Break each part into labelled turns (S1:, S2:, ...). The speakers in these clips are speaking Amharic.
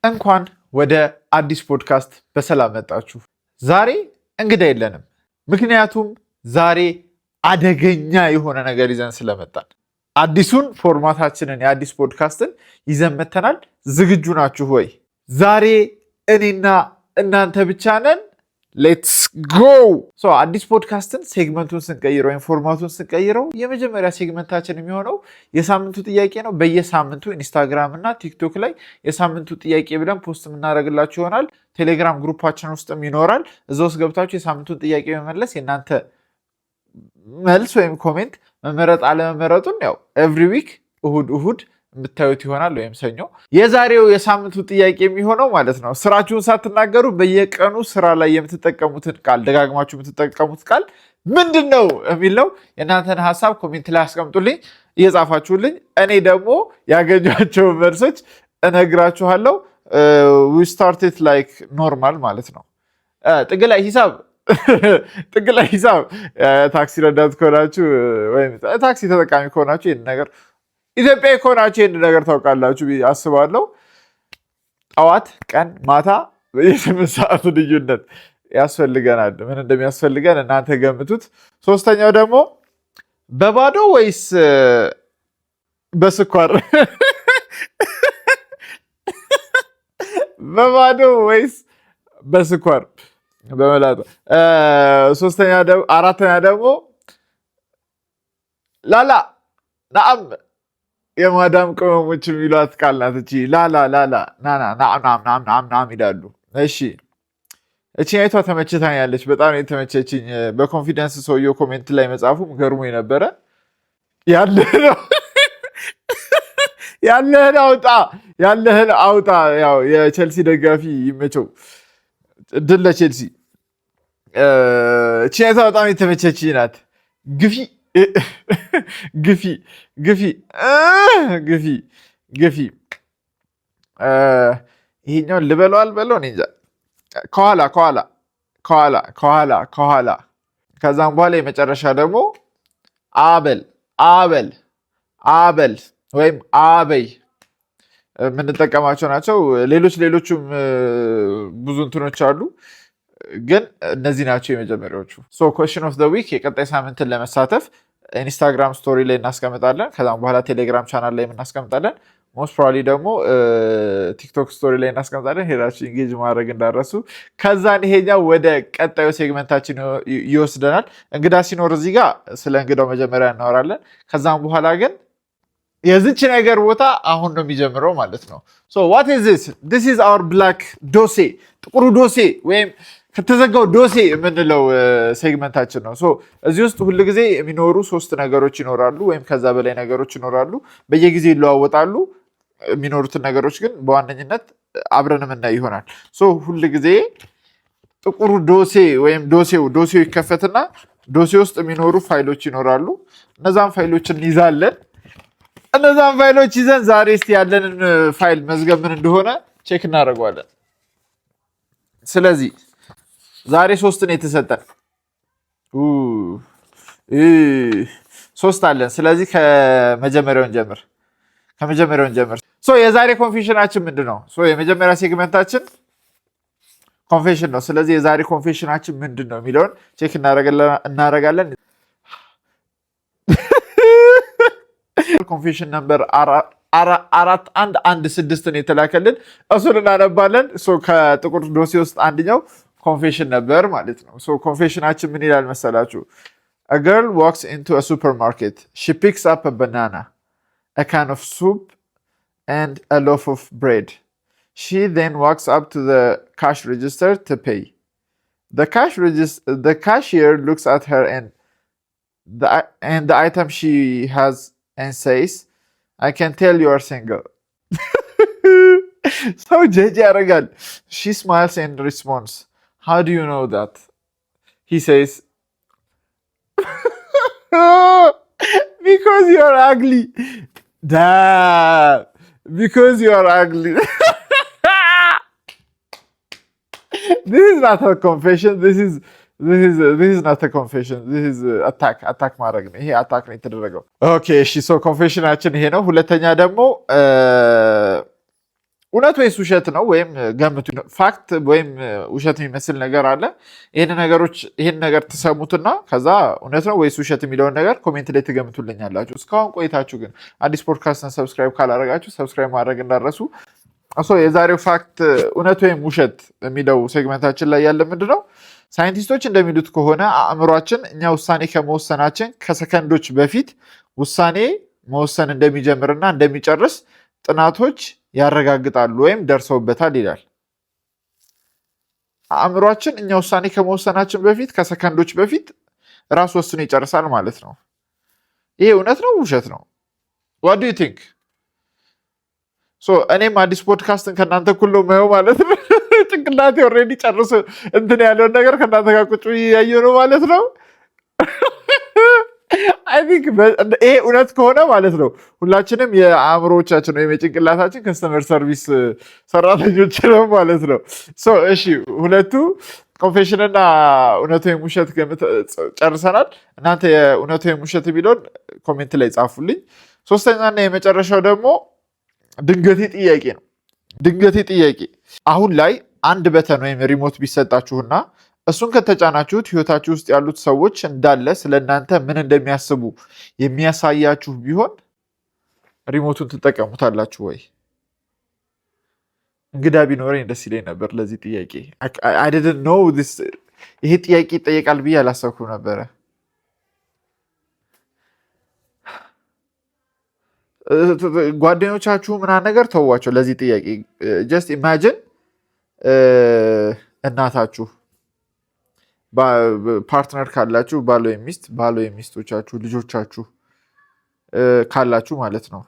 S1: እንኳን ወደ አዲስ ፖድካስት በሰላም መጣችሁ። ዛሬ እንግዳ የለንም፣ ምክንያቱም ዛሬ አደገኛ የሆነ ነገር ይዘን ስለመጣን አዲሱን ፎርማታችንን የአዲስ ፖድካስትን ይዘን መተናል። ዝግጁ ናችሁ ወይ? ዛሬ እኔና እናንተ ብቻ ነን። ሌትስ ጎ። አዲስ ፖድካስትን ሴግመንቱን ስንቀይረው ወይም ፎርማቱን ስንቀይረው የመጀመሪያ ሴግመንታችን የሚሆነው የሳምንቱ ጥያቄ ነው። በየሳምንቱ ኢንስታግራም እና ቲክቶክ ላይ የሳምንቱ ጥያቄ ብለን ፖስት የምናደርግላችሁ ይሆናል። ቴሌግራም ግሩፓችን ውስጥም ይኖራል። እዛ ውስጥ ገብታችሁ የሳምንቱን ጥያቄ በመመለስ የእናንተ መልስ ወይም ኮሜንት መመረጥ አለመመረጡን ያው ኤቭሪ ዊክ እሁድ የምታዩት ይሆናል፣ ወይም ሰኞ። የዛሬው የሳምንቱ ጥያቄ የሚሆነው ማለት ነው ስራችሁን ሳትናገሩ በየቀኑ ስራ ላይ የምትጠቀሙትን ቃል ደጋግማችሁ የምትጠቀሙት ቃል ምንድን ነው የሚል ነው። የእናንተን ሀሳብ ኮሜንት ላይ አስቀምጡልኝ እየጻፋችሁልኝ። እኔ ደግሞ ያገኟቸውን መልሶች እነግራችኋለሁ። ዊ ስታርትድ ላይክ ኖርማል ማለት ነው። ጥግ ላይ ሂሳብ ታክሲ ረዳት ከሆናችሁ ወይም ታክሲ ተጠቃሚ ከሆናችሁ ይህን ነገር ኢትዮጵያ ከሆናችሁ ይህን ነገር ታውቃላችሁ አስባለሁ። ጠዋት፣ ቀን፣ ማታ የ8 ሰዓት ልዩነት ያስፈልገናል። ምን እንደሚያስፈልገን እናንተ ገምቱት። ሶስተኛው ደግሞ በባዶ ወይስ በስኳር? በባዶ ወይስ በስኳር በመላጣ? አራተኛ ደግሞ ላላ ናም የማዳም ቅመሞች የሚሏት ቃል ናት እቺ። ላላ ናም ይላሉ። እሺ እቺ አይቷ ተመችታኛለች፣ በጣም የተመቸችኝ። በኮንፊደንስ ሰውየው ኮሜንት ላይ መጻፉም ገርሞ የነበረ ያለህን አውጣ። ያው የቼልሲ ደጋፊ ይመቸው፣ ድል ለቼልሲ። እቺ አይቷ በጣም የተመቸችኝ ናት። ግፊ ይሄኛውን ልበለው አልበለው እኔ እንጃ። ከኋላ ከዛም በኋላ የመጨረሻ ደግሞ አበል ወይም አበይ የምንጠቀማቸው ናቸው። ሌሎቹም ብዙ እንትኖች አሉ፣ ግን እነዚህ ናቸው የመጀመሪያዎቹ። ኩዌስችን ኦፍ ዘ ዊክ የቀጣይ ሳምንትን ለመሳተፍ ኢንስታግራም ስቶሪ ላይ እናስቀምጣለን። ከዛም በኋላ ቴሌግራም ቻናል ላይ እናስቀምጣለን። ሞስት ፕሮባብሊ ደግሞ ቲክቶክ ስቶሪ ላይ እናስቀምጣለን። ሄዳችሁ ኢንጌጅ ማድረግ እንዳረሱ። ከዛን ይሄኛው ወደ ቀጣዩ ሴግመንታችን ይወስደናል። እንግዳ ሲኖር እዚህ ጋር ስለ እንግዳው መጀመሪያ እናወራለን። ከዛም በኋላ ግን የዚች ነገር ቦታ አሁን ነው የሚጀምረው ማለት ነው። ዋት ኢዝ ዚስ? ዚስ ኢዝ አወር ብላክ ዶሴ፣ ጥቁሩ ዶሴ ወይም ከተዘጋው ዶሴ የምንለው ሴግመንታችን ነው። እዚህ ውስጥ ሁል ጊዜ የሚኖሩ 3 ነገሮች ይኖራሉ፣ ወይም ከዛ በላይ ነገሮች ይኖራሉ። በየጊዜ ይለዋወጣሉ። የሚኖሩትን ነገሮች ግን በዋነኝነት አብረን የምናይ ይሆናል። ሁል ጊዜ ጥቁሩ ዶሴ ወይም ዶሴው ይከፈትና ዶሴ ውስጥ የሚኖሩ ፋይሎች ይኖራሉ። እነዛን ፋይሎች እንይዛለን። እነዛን ፋይሎች ይዘን ዛሬ እስቲ ያለንን ፋይል መዝገብ ምን እንደሆነ ቼክ እናደርገዋለን። ስለዚህ ዛሬ 3 ነው የተሰጠን፣ 3 አለን። ስለዚህ ከመጀመሪያውን ጀምር። የዛሬ ኮንፌሽናችን ምንድን ነው? የመጀመሪያ ሴግመንታችን ኮንፌሽን ነው። ስለዚህ የዛሬ ኮንፌሽናችን ምንድን ነው የሚለውን ቼክ እናደርጋለን። ኮንፌሽን ነምበር 4116 የተላከልን እሱን እናነባለን። ከጥቁር ዶሴ ውስጥ አንደኛው ኮንፌሽን ነበር ማለት ነው። ኮንፌሽናችን ምን ይላል መሰላችሁ? A girl walks into a supermarket. She picks up a banana, a can of soup, and a loaf of bread. She then walks up to the cash register to pay. The cashier looks at her and the item she has and says, I can tell you are single. ሰው ጀጅ ያደርጋል። She smiles and responds, how do you know that? He says, because you are ugly. Damn, because you are ugly. This is not a confession. This is not a confession. This is attack ማድረግ ነው። ይሄ አታክ ነው የተደረገው። ኦኬ እሺ፣ ሶ ኮንፌሽናችን ይሄ ነው። ሁለተኛ ደግሞ እውነት ወይስ ውሸት ነው? ወይም ገምቱ። ፋክት ወይም ውሸት የሚመስል ነገር አለ። ይህን ነገር ትሰሙትና ከዛ እውነት ነው ወይስ ውሸት የሚለውን ነገር ኮሜንት ላይ ትገምቱልኛላችሁ። እስካሁን ቆይታችሁ ግን አዲስ ፖድካስትን ሰብስክራይብ ካላረጋችሁ ሰብስክራይብ ማድረግ እንዳረሱ። የዛሬው ፋክት እውነት ወይም ውሸት የሚለው ሴግመንታችን ላይ ያለ ምንድነው? ሳይንቲስቶች እንደሚሉት ከሆነ አእምሯችን እኛ ውሳኔ ከመወሰናችን ከሰከንዶች በፊት ውሳኔ መወሰን እንደሚጀምርና እንደሚጨርስ ጥናቶች ያረጋግጣሉ ወይም ደርሰውበታል ይላል። አእምሯችን እኛ ውሳኔ ከመወሰናችን በፊት ከሰከንዶች በፊት ራስ ወስኖ ይጨርሳል ማለት ነው። ይሄ እውነት ነው ውሸት ነው? what do you think? እኔም አዲስ ፖድካስትን ከእናንተ እኩል ነው የማየው ማለት ነው። ጭንቅላቴ ኦልሬዲ ጨርሶ እንትን ያለውን ነገር ከእናንተ ጋር ቁጭ እያየሁ ነው ማለት ነው። አይ ቲንክ ይሄ እውነት ከሆነ ማለት ነው ሁላችንም የአእምሮዎቻችን ወይም የጭንቅላታችን ከስተመር ሰርቪስ ሰራተኞች ነው ማለት ነው። እሺ ሁለቱ ኮንፌሽንና እውነት ወይም ውሸት ጨርሰናል። እናንተ የእውነት ወይም ውሸት ቢለውን ኮሜንት ላይ ጻፉልኝ። ሶስተኛና የመጨረሻው ደግሞ ድንገቴ ጥያቄ ነው። ድንገቴ ጥያቄ። አሁን ላይ አንድ በተን ወይም ሪሞት ቢሰጣችሁና እሱን ከተጫናችሁት ህይወታችሁ ውስጥ ያሉት ሰዎች እንዳለ ስለ እናንተ ምን እንደሚያስቡ የሚያሳያችሁ ቢሆን ሪሞቱን ትጠቀሙታላችሁ ወይ? እንግዳ ቢኖረኝ ደስ ይለኝ ነበር ለዚህ ጥያቄ። I didn't know this ይሄ ጥያቄ ይጠየቃል ብዬ አላሰብኩም ነበረ። ጓደኞቻችሁ ምናምን ነገር ተዋቸው ለዚህ ጥያቄ። ጀስት ኢማጂን እናታችሁ ፓርትነር ካላችሁ ባል ወይም ሚስት፣ ባል ወይም ሚስቶቻችሁ፣ ልጆቻችሁ ካላችሁ ማለት ነው።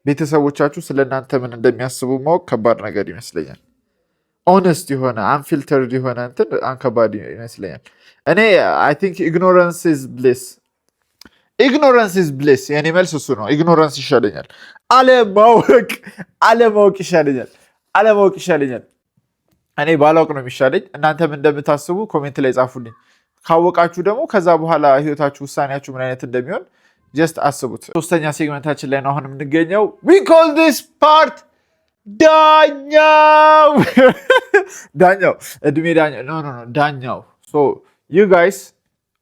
S1: ቤተሰቦቻችሁ ስለ እናንተ ምን እንደሚያስቡ ማወቅ ከባድ ነገር ይመስለኛል። ኦነስት የሆነ አንፊልተርድ የሆነ እንትን አንከባድ ይመስለኛል። እኔ አይ ቲንክ ኢግኖረንስ ኢዝ ብሊስ። ኢግኖረንስ ኢዝ ብሊስ። የኔ መልስ እሱ ነው። ኢግኖረንስ ይሻለኛል። አለማወቅ ይሻለኛል። እኔ ባላውቅ ነው የሚሻለኝ። እናንተም እንደምታስቡ ኮሜንት ላይ ጻፉልኝ። ካወቃችሁ ደግሞ ከዛ በኋላ ህይወታችሁ ውሳኔያችሁ ምን አይነት እንደሚሆን ጀስት አስቡት። ሶስተኛ ሴግመንታችን ላይ ነው አሁን የምንገኘው። we call this part ዳኛው እድሜ ዳኛው you guys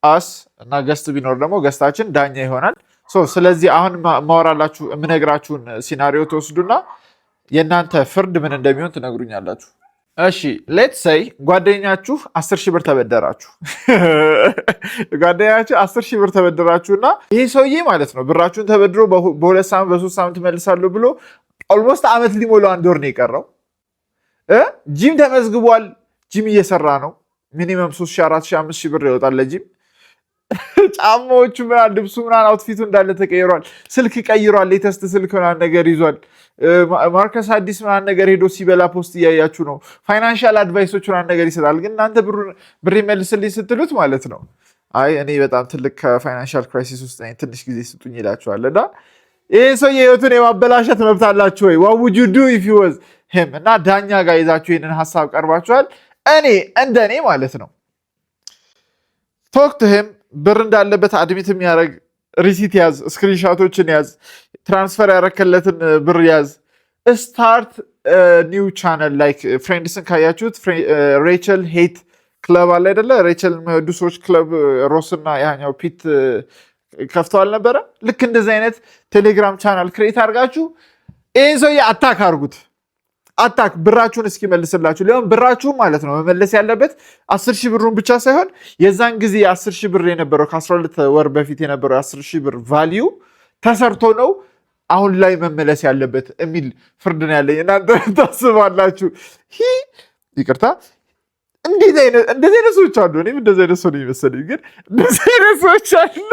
S1: us እና ገስት ቢኖር ደግሞ ገስታችን ዳኛ ይሆናል። ስለዚህ አሁን ማወራላችሁ የምነግራችሁን ሲናሪዮ ተወስዱና የእናንተ ፍርድ ምን እንደሚሆን ትነግሩኛላችሁ። እሺ ሌትስ ሴይ ጓደኛችሁ 10,000 ብር ተበደራችሁ። ጓደኛችሁ 10,000 ብር ተበደራችሁና ይሄ ሰውዬ ማለት ነው ብራችሁን ተበድሮ በ2 ሳምንት በ3 ሳምንት መልሳለሁ ብሎ ኦልሞስት አመት ሊሞላው 1 ወር ነው የቀረው። ጂም ተመዝግቧል። ጂም እየሰራ ነው። ሚኒመም 3,000 4,000 5,000 ብር ይወጣል ለጂም። ጫማዎቹ ምናምን ልብሱ ምናምን አውትፊቱ እንዳለ ተቀይሯል። ስልክ ቀይሯል። ሌተስት ስልክ ምናምን ነገር ይዟል። ማርከስ አዲስ ምናምን ነገር ሄዶ ሲበላ ፖስት እያያችሁ ነው። ፋይናንሻል አድቫይሶች ምናምን ነገር ይሰጣል። ግን እናንተ ብር መልስልኝ ስትሉት ማለት ነው አይ እኔ በጣም ትልቅ ከፋይናንሻል ክራይሲስ ውስጥ ነኝ ትንሽ ጊዜ ስጡኝ ይላችኋል። እና ይሄ ሰው የህይወቱን የማበላሸት መብት አላችሁ ወይ? what would you do if you was him? እና ዳኛ ጋር ይዛችሁ ይህንን ሀሳብ ቀርባችኋል። እንደኔ ማለት ነው ቶክ ቱ ሂም። ብር እንዳለበት አድሚት የሚያደርግ ሪሲት ያዝ፣ ስክሪንሻቶችን ያዝ፣ ትራንስፈር ያረከለትን ብር ያዝ። ስታርት ኒው ቻነል ላይክ ፍሬንድስን ካያችሁት ሬቸል ሄት ክለብ አለ አይደለ? ሬቸል የሚወዱ ሰዎች ክለብ ሮስና ያኛው ፒት ከፍተዋል ነበረ። ልክ እንደዚህ አይነት ቴሌግራም ቻናል ክሬት አድርጋችሁ ይህን ሰውዬ አታክ አድርጉት። አታክ ብራችሁን እስኪመልስላችሁ። ሊሆን ብራችሁን ማለት ነው መመለስ ያለበት 10,000 ብሩን ብቻ ሳይሆን የዛን ጊዜ 10,000 ብር የነበረው ከ12 ወር በፊት የነበረው 10,000 ብር ቫሊዩ ተሰርቶ ነው አሁን ላይ መመለስ ያለበት የሚል ፍርድ ነው ያለኝ። እናንተ ታስባላችሁ? ይቅርታ እንደዚህ አይነት ሰዎች አሉ። እኔም እንደዚህ አይነት ሰው ነው የሚመስለኝ። ግን እንደዚህ አይነት ሰዎች አሉ።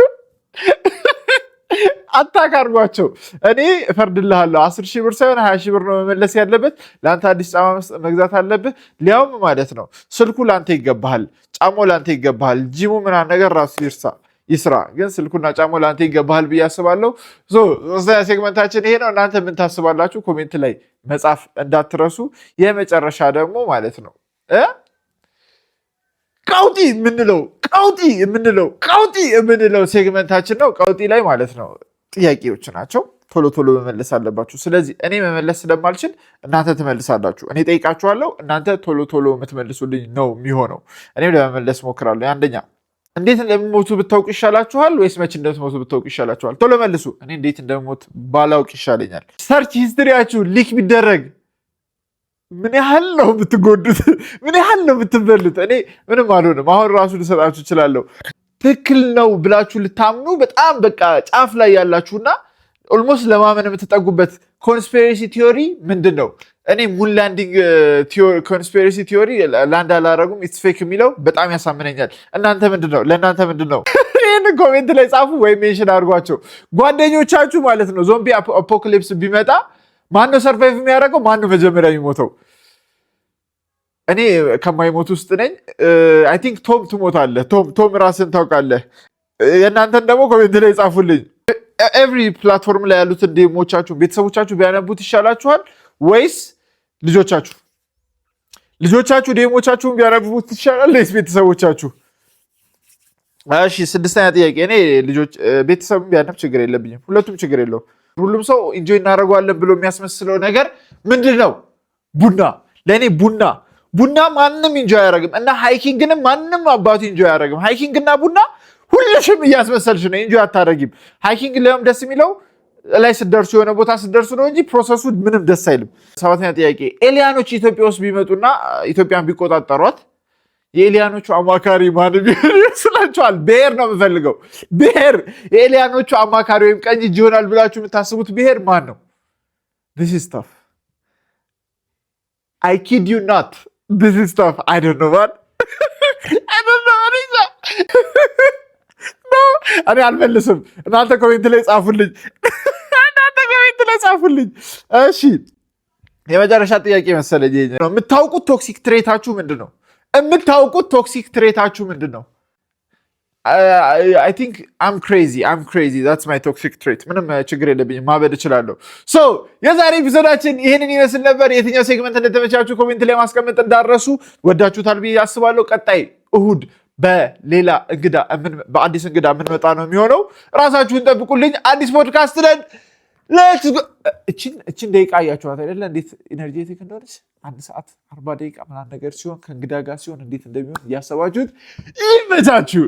S1: አታክ አድርጓቸው። እኔ እፈርድልሃለሁ 10,000 ብር ሳይሆን 20,000 ብር ነው መመለስ ያለበት። ለአንተ አዲስ ጫማ መግዛት አለብህ። ሊያውም ማለት ነው ስልኩ ለአንተ ይገባሃል፣ ጫማው ለአንተ ይገባሃል። ጂሙ ምናምን ነገር ራሱ ይስራ፣ ግን ስልኩና ጫማው ለአንተ ይገባሃል ብዬ አስባለሁ። ሶስተኛ ሴግመንታችን ይሄ ነው። እናንተ ምን ታስባላችሁ? ኮሜንት ላይ መጻፍ እንዳትረሱ። የመጨረሻ ደግሞ ማለት ነው ቀውጢ የምንለው ሴግመንታችን ነው። ቀውጢ ላይ ማለት ነው ጥያቄዎች ናቸው። ቶሎ ቶሎ መመለስ አለባችሁ። ስለዚህ እኔ መመለስ ስለማልችል እናንተ ትመልሳላችሁ። እኔ ጠይቃችኋለሁ፣ እናንተ ቶሎ ቶሎ የምትመልሱልኝ ነው የሚሆነው። እኔም ለመመለስ ሞክራለሁ። አንደኛ እንዴት እንደምሞቱ ብታውቁ ይሻላችኋል ወይስ መቼ እንደምትሞቱ ብታውቁ ይሻላችኋል? ቶሎ መልሱ። እኔ እንዴት እንደምሞት ባላውቅ ይሻለኛል። ሰርች ሂስትሪያችሁ ሊክ ቢደረግ ምን ያህል ነው የምትጎዱት? ምን ያህል ነው የምትበሉት? እኔ ምንም አልሆንም። አሁን ራሱ ልሰጣችሁ እችላለሁ። ትክክል ነው ብላችሁ ልታምኑ በጣም በቃ ጫፍ ላይ ያላችሁና ኦልሞስት ለማመን የምትጠጉበት ኮንስፒሬሲ ቲዮሪ ምንድን ነው? እኔ ሙን ላንዲንግ ኮንስፒሬሲ ቲዮሪ ላንድ አላረጉም ኢትስ ፌክ የሚለው በጣም ያሳምነኛል። እናንተ ምንድን ነው? ለእናንተ ምንድን ነው? ይህን ኮሜንት ላይ ጻፉ ወይም ሜንሽን አድርጓቸው ጓደኞቻችሁ ማለት ነው። ዞምቢ አፖካሊፕስ ቢመጣ ማነው ሰርቫይቭ የሚያደርገው? ማነው መጀመሪያ የሚሞተው? እኔ ከማይሞት ውስጥ ነኝ። አይ ቲንክ ቶም ትሞታለህ። ቶም ራስን ታውቃለህ። የእናንተን ደግሞ ኮሜንት ላይ ጻፉልኝ። ኤቭሪ ፕላትፎርም ላይ ያሉትን ዴሞቻችሁ ቤተሰቦቻችሁ ቢያነቡት ይሻላችኋል ወይስ ልጆቻችሁ ዴሞቻችሁን ቢያነቡት ይሻላል ወይስ ቤተሰቦቻችሁ? እሺ፣ ስድስተኛ ጥያቄ። እኔ ቤተሰብም ቢያነብ ችግር የለብኝም። ሁለቱም ችግር የለውም። ሁሉም ሰው ኢንጆይ እናደርገዋለን ብሎ የሚያስመስለው ነገር ምንድን ነው? ቡና። ለእኔ ቡና ማንም ኢንጆይ አያደርግም እና ሃይኪንግንም ማንም አባቱ ኢንጆይ አያደርግም። ሃይኪንግና ቡና ሁልሽም እያስመሰልሽ ነው፣ ኢንጆይ አታደርጊም። ሃይኪንግ ለምን ደስ የሚለው ላይ ስደርሱ የሆነ ቦታ ስደርሱ ነው እንጂ ፕሮሰሱ ምንም ደስ አይልም። ሰባተኛ ጥያቄ። ኤሊያኖች ኢትዮጵያ ውስጥ ቢመጡና ኢትዮጵያን ቢቆጣጠሯት የኤሊያኖቹ አማካሪ ማን ቢሆን ይመስላችኋል? ብሔር ነው የምፈልገው። ብሔር የኤሊያኖቹ አማካሪ ወይም ቀኝ እጅ ይሆናል ብላችሁ የምታስቡት ብሔር ማን ነው? this is tough I kid you not this is tough I don't know man እኔ አልመልስም። እናንተ ኮሜንት ላይ ጻፉልኝ። እሺ፣ የመጨረሻ ጥያቄ መሰለኝ። የምታውቁት ቶክሲክ ትሬታችሁ ምንድን ነው? I think I'm crazy that's my toxic trait። ምንም ችግር የለብኝም፣ ማበድ እችላለሁ። የዛሬ ኤፒሶዳችን ይህንን ይመስል ነበር። የትኛው ሴግመንት እንደተመቻችሁ ኮሜንት ላይ ማስቀመጥ እንዳረሱ። ወዳችሁታል ብዬ አስባለሁ። ቀጣይ እሁድ በአዲስ እንግዳ የምንመጣ ነው የሚሆነው። ራሳችሁን ጠብቁልኝ። አዲስ ፖድካስት ነን። እችን ደቂቃ አያችኋት አይደለ? እንዴት ኢነርጄቲክ እንደሆነች 1 ሰዓት 40 ደቂቃ ምናምን ነገር ሲሆን ከእንግዳ ጋር ሲሆን እንዴት እንደሚሆን እያሰባችሁት ይመቻችሁ።